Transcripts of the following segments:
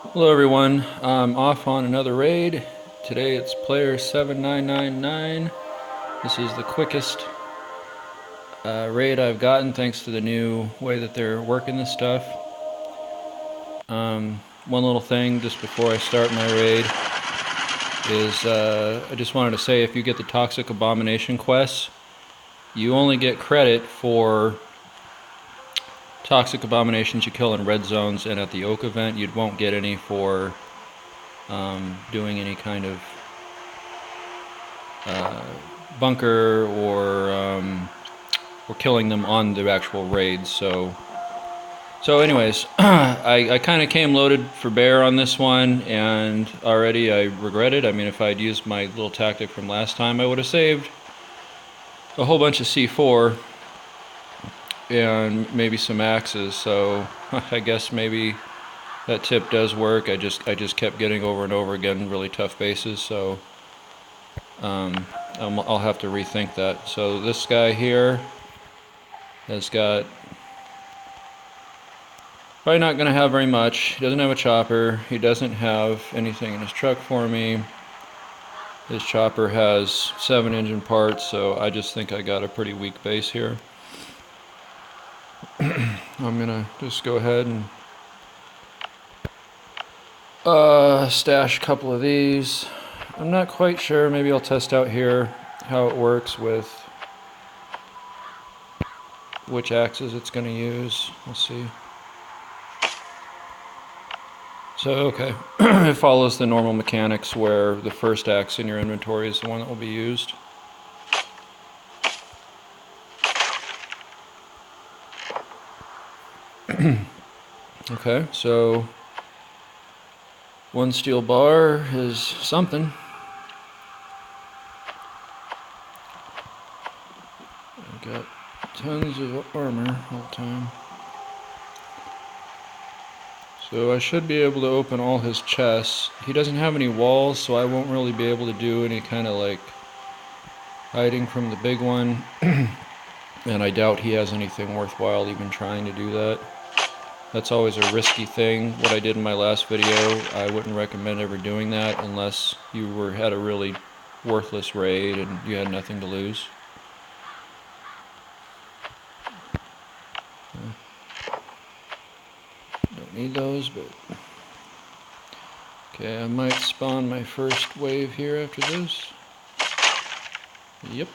Hello everyone, I'm off on another raid. Today it's player 7999. This is the quickest raid I've gotten thanks to the new way that they're working this stuff. One little thing just before I start my raid is I just wanted to say if you get the Toxic Abomination quests, you only get credit for Toxic Abominations you kill in red zones, and at the Oak event you won't get any for doing any kind of bunker or killing them on the actual raids. So anyways, I kind of came loaded for bear on this one, and already I regret it. I mean, if I'd used my little tactic from last time, I would have saved a whole bunch of C4 and maybe some axes. So I guess maybe that tip does work. I just kept getting over and over again really tough bases. So I'll have to rethink that. So this guy here has got probably not going to have very much. He doesn't have a chopper. He doesn't have anything in his truck for me. His chopper has 7 engine parts, so I just think I got a pretty weak base here. I'm going to just go ahead and stash a couple of these. I'm not quite sure. Maybe I'll test out here how it works with which axes it's going to use. We'll see. So, okay, it follows the normal mechanics where the first axe in your inventory is the one that will be used. Okay, so one steel bar is something. I've got tons of armor all the time. So I should be able to open all his chests. He doesn't have any walls, so I won't really be able to do any kind of like hiding from the big one. And I doubt he has anything worthwhile even trying to do that. That's always a risky thing. What I did in my last video, I wouldn't recommend ever doing that unless you had a really worthless raid and you had nothing to lose. Don't need those, but okay, I might spawn my first wave here after this. Yep.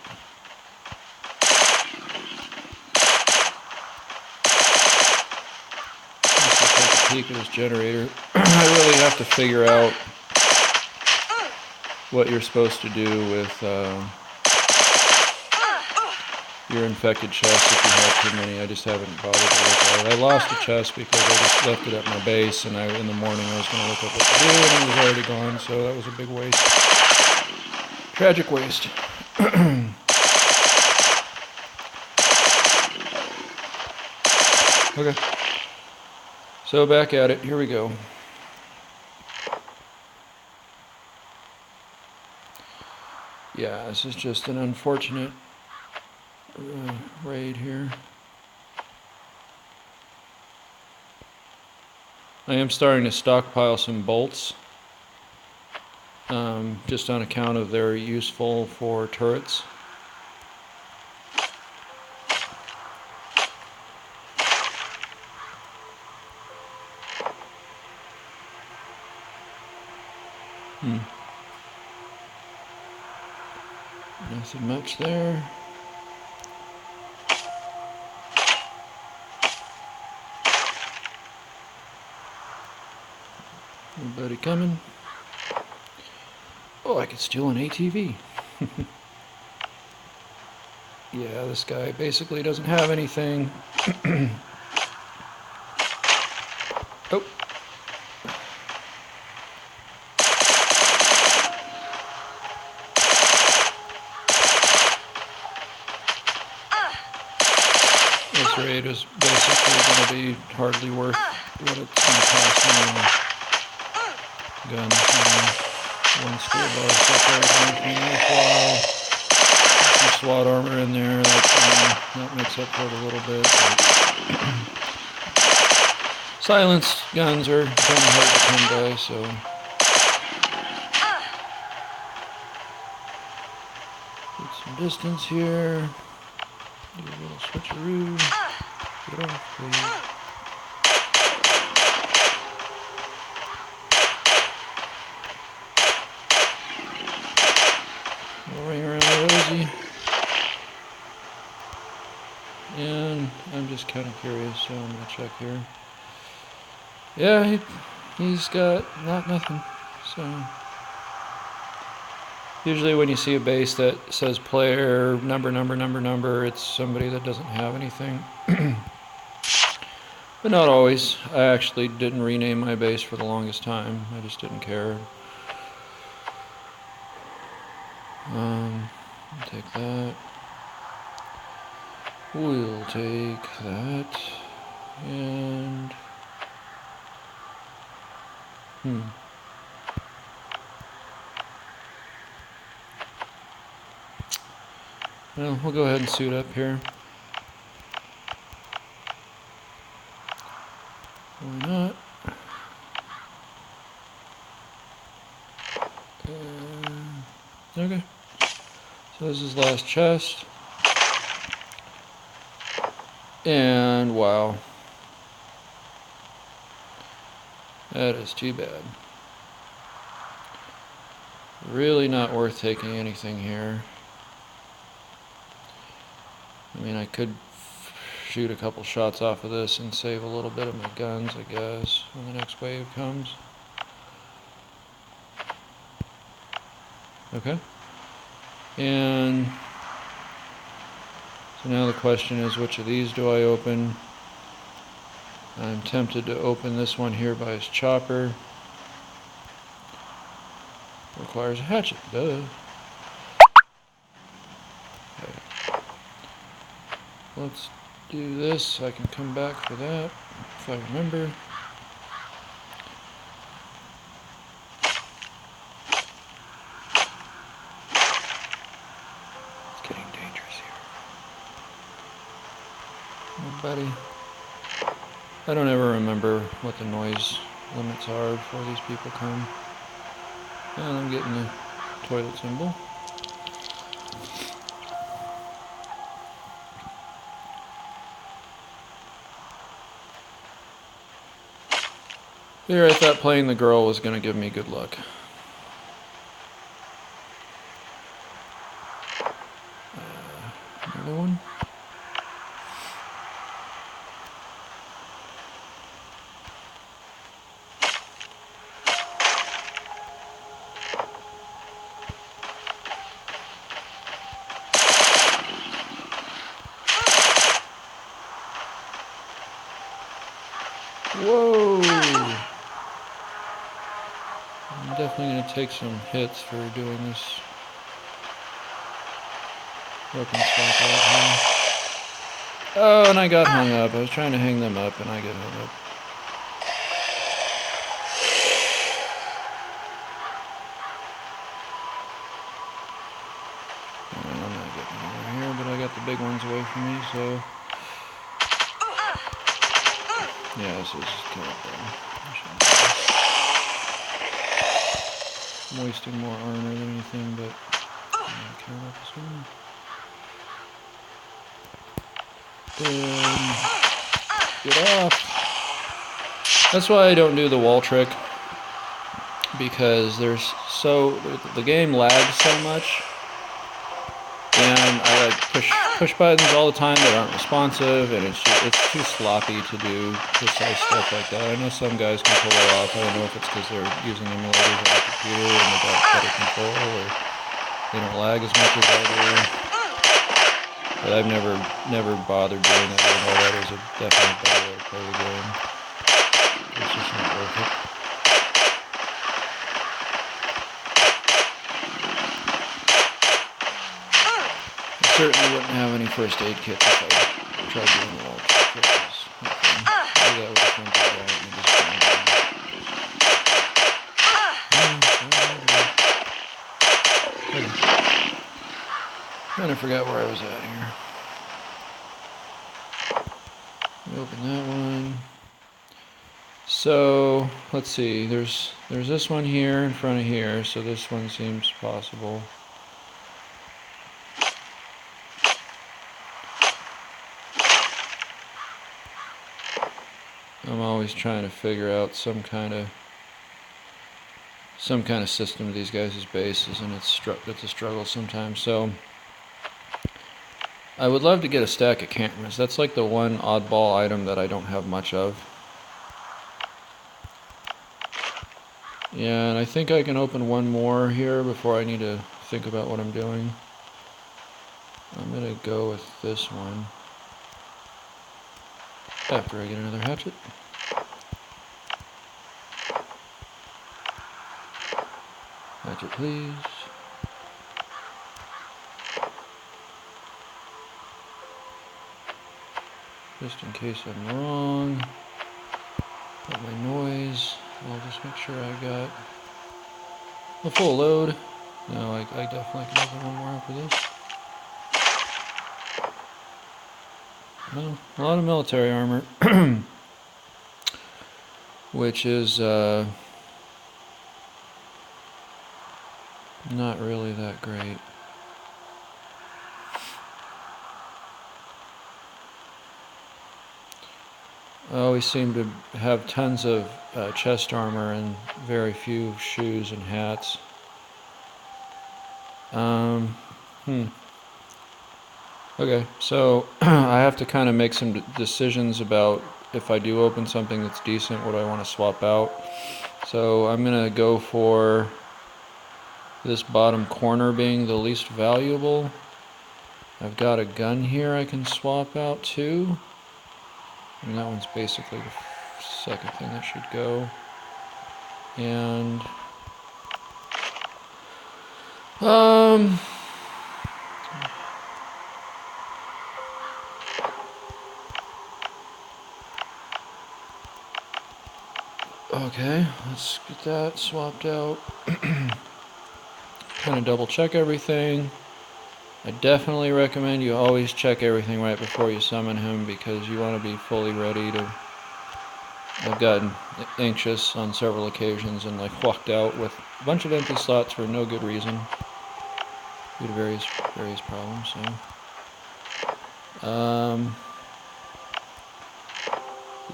Let's take a peek at this generator. I really have to figure out what you're supposed to do with your infected chest if you have too many. I just haven't bothered to look at it. I lost a chest because I just left it at my base, and in the morning I was going to look up what to do, and it was already gone, so that was a big waste. Tragic waste. Okay. So back at it. Here we go. Yeah, this is just an unfortunate raid here. I am starting to stockpile some bolts, just on account of they're useful for turrets. Nothing much there. Anybody coming? Oh, I could steal an ATV. Yeah, this guy basically doesn't have anything. Oh. This raid is basically going to be hardly worth what it's going to cost me in guns. One steel bar separated from the some SWAT armor in there. That makes up for it a little bit. Silenced guns are kind of hard to come by, so get some distance here. Do a little switcheroo. Get off, please. We'll ring around Rosie. And I'm just kind of curious, so I'm going to check here. Yeah, he's got nothing. So usually when you see a base that says player number, it's somebody that doesn't have anything. But not always. I actually didn't rename my base for the longest time. I just didn't care. Take that. We'll take that. And well, we'll go ahead and suit up here. Why not? Okay. So this is last chest. And wow. That is too bad. Really not worth taking anything here. I mean, I could shoot a couple shots off of this and save a little bit of my guns, I guess, when the next wave comes. Okay. And so now the question is, which of these do I open? I'm tempted to open this one here by his chopper. Requires a hatchet, duh. Okay. Let's do this. I can come back for that if I remember. It's getting dangerous here. Buddy. I don't ever remember what the noise limits are before these people come. And I'm getting the toilet symbol. Here I thought playing the girl was going to give me good luck. Another one. Whoa! I'm definitely going to take some hits for doing this weapon swap out here. Oh, and I got hung up. I was trying to hang them up and I get hung up. I'm not getting over here, but I got the big ones away from me, so... Yeah, this is kind of bad. I'm wasting more armor than anything, but I don't care about this one. And get off. That's why I don't do the wall trick, because the game lags so much, and I like push buttons all the time that aren't responsive, and it's too sloppy to do precise stuff like that. I know some guys can pull it off. I don't know if it's because they're using emulators on the computer and they got better control, or they don't lag as much as I do. But I've never bothered doing it. I know that is a definitely better way to play the game. It's just not worth it. Certainly wouldn't have any first aid kits if I tried doing the wall trick. Maybe that would have been better. Kind of forgot where I was at here. Open that one. So let's see. There's this one here in front of here, so this one seems possible. I'm always trying to figure out some kind of system to these guys' bases, and it's a struggle sometimes. So I would love to get a stack of cameras. That's like the one oddball item that I don't have much of. Yeah, and I think I can open one more here before I need to think about what I'm doing. I'm gonna go with this one after I get another hatchet. Hatchet, please. Just in case I'm wrong. Got my noise. I'll just make sure I got a full load. No, I definitely can open one more after this. Well, a lot of military armor, which is not really that great. I always seem to have tons of chest armor and very few shoes and hats. Okay, so I have to kind of make some decisions about if I do open something that's decent, what I want to swap out. So I'm going to go for this bottom corner being the least valuable. I've got a gun here I can swap out too. And that one's basically the second thing that should go. And okay, let's get that swapped out. Kind of double check everything. I definitely recommend you always check everything right before you summon him, because you want to be fully ready to... I've gotten anxious on several occasions and like walked out with a bunch of empty slots for no good reason due to various problems. So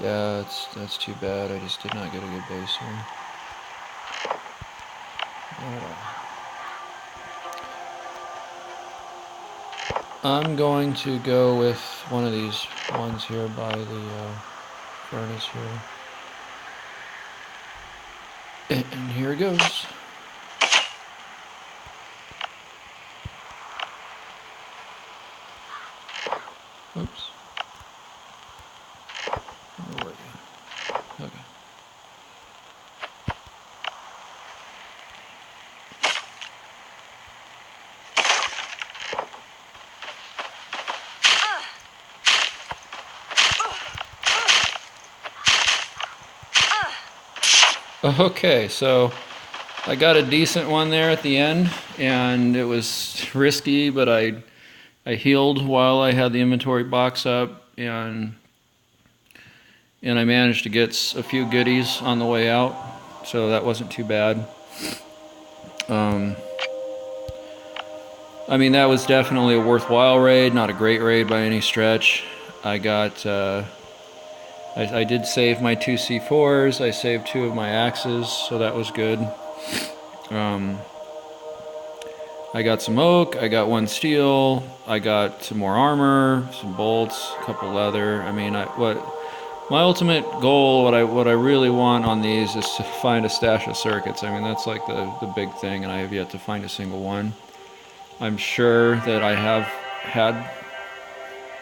yeah, that's too bad. I just did not get a good base here. I'm going to go with one of these ones here by the furnace here. And here it goes. Oops. Where were you? Okay. Okay, so I got a decent one there at the end, and it was risky, but I healed while I had the inventory box up, and I managed to get a few goodies on the way out, so that wasn't too bad. I mean, that was definitely a worthwhile raid, not a great raid by any stretch. I got... I did save my 2 C4s, I saved 2 of my axes, so that was good. I got some oak, I got 1 steel, I got some more armor, some bolts, a couple leather. I mean, my ultimate goal, what I really want on these is to find a stash of circuits. I mean, that's like the big thing, and I have yet to find a single one. I'm sure that I have had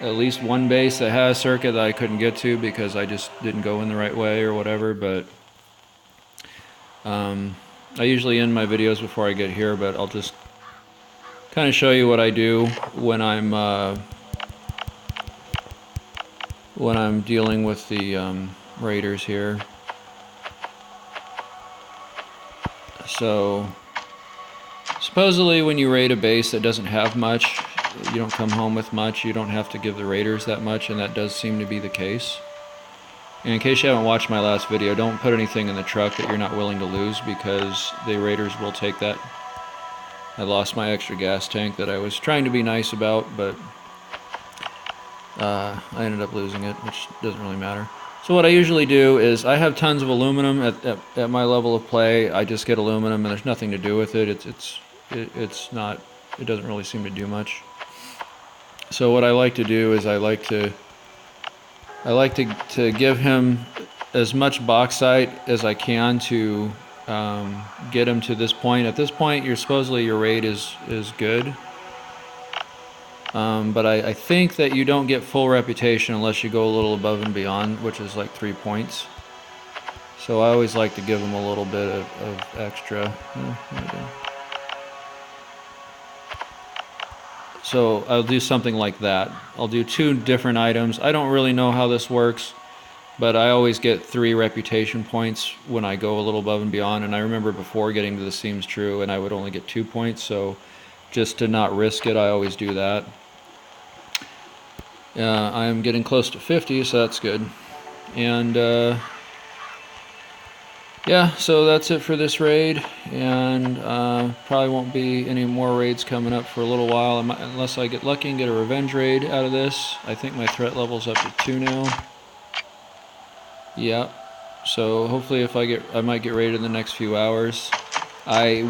at least one base that has a circuit that I couldn't get to because I just didn't go in the right way or whatever, but I usually end my videos before I get here, but I'll just kind of show you what I do when I'm dealing with the raiders here. So supposedly when you raid a base that doesn't have much, you don't come home with much, you don't have to give the raiders that much, and that does seem to be the case. And in case you haven't watched my last video, don't put anything in the truck that you're not willing to lose, because the raiders will take that. I lost my extra gas tank that I was trying to be nice about, but I ended up losing it, which doesn't really matter. So what I usually do is, I have tons of aluminum at my level of play. I just get aluminum, and there's nothing to do with it. It's not. It doesn't really seem to do much. So what I like to do is I like to give him as much bauxite as I can to get him to this point. At this point, supposedly your raid is good. But I think that you don't get full reputation unless you go a little above and beyond, which is like 3 points. So I always like to give them a little bit of extra. So I'll do something like that. I'll do 2 different items. I don't really know how this works, but I always get 3 reputation points when I go a little above and beyond. And I remember before getting to the seems true, and I would only get 2 points. So just to not risk it, I always do that. I'm getting close to 50, so that's good. And yeah, so that's it for this raid, and probably won't be any more raids coming up for a little while, unless I get lucky and get a revenge raid out of this. I think my threat level's up to 2 now. Yeah, so hopefully I might get raided in the next few hours. I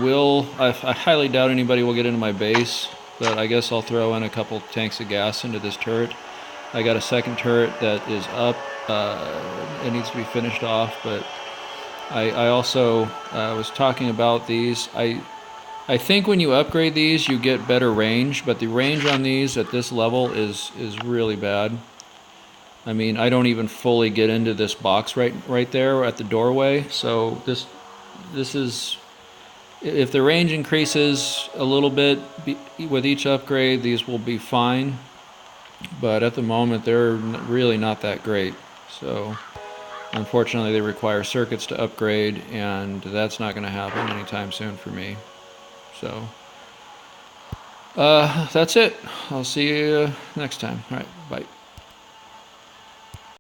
highly doubt anybody will get into my base, but I guess I'll throw in a couple tanks of gas into this turret. I got a second turret that is up. It needs to be finished off, but I also was talking about these. I think when you upgrade these, you get better range, but the range on these at this level is really bad. I mean, I don't even fully get into this box right there at the doorway. So this is, if the range increases a little bit with each upgrade, these will be fine. But at the moment, they're really not that great. So unfortunately, they require circuits to upgrade, and that's not going to happen anytime soon for me. So that's it. I'll see you next time. All right, bye.